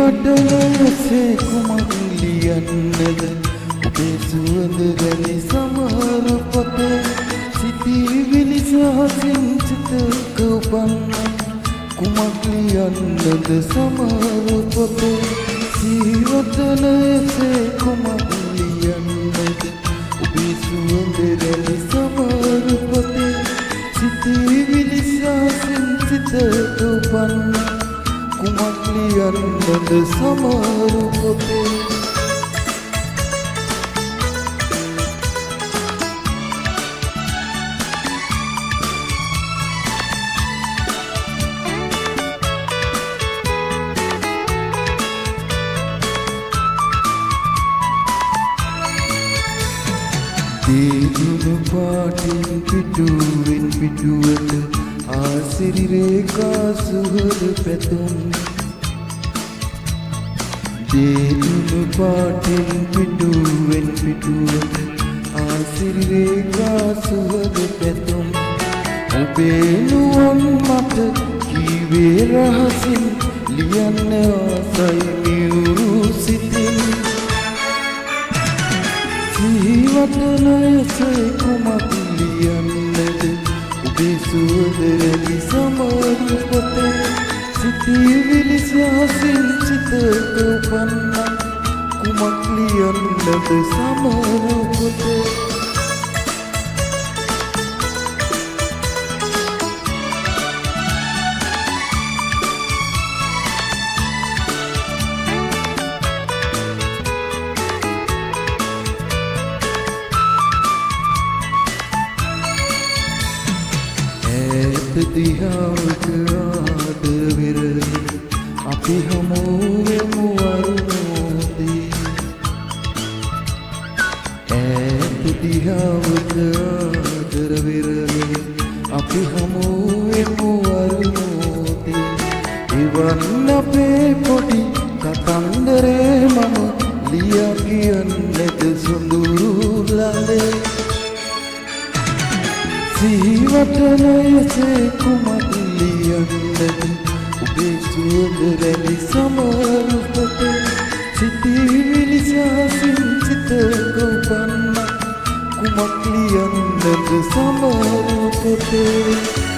සිහිවටනසේ කුමක් ලියන්නද ඔබේ සුවඳ වැනි සමහර පොතේ සිතිවිලි සහසින් සිතක උපන්න කුමක් ලියන්නද සමහර පොතේ සිහිවටනසේ කුමක් ලියන්නද ඔබේ සුවඳ වැනි සමහර පොතේ සිතිවිලි සහසින් සිතක උපන්න කුමක් ලියන්නද සමහර පොතේ දේදුණු පාටින් පිටුවෙන් පිටුවට ආසිරි රේඛා සුහද පැතුම් දේදුණු පාටින් පිටුවෙන් පිටුවට ආසිරි රේඛා සුහද පැතුම් ඔබේ නුවන් මට කීවේ රහසින් ලියන්න ආසයි මියුරු සිතින් සිහිවටනසේ කුමක් ලියන්නද ඔබේ සුවඳ සමහර පොතේ සිතිවිලි සහසින් සිතක උපන්න කුමක් ලියන්නද සමහර පොතේ දිහාවක ආදර විරහි අපි හමුවෙමු අරුණෝදී ඈත දිහාවක ආදර විරහි අපි හමුවෙමු අරුණෝදී එවන් අපේ පොඩි කතන්දරේ මම ලියා කියන්නද සොඳුරු ලලේ සිහිවටනසේ කුමක් ලියන්නද ඔබේ සුවඳ වැනි සමහර පොතේ සිතිවිලි සහසින් සිතක උපන්න කුමක් ලියන්නද සමහර පොතේ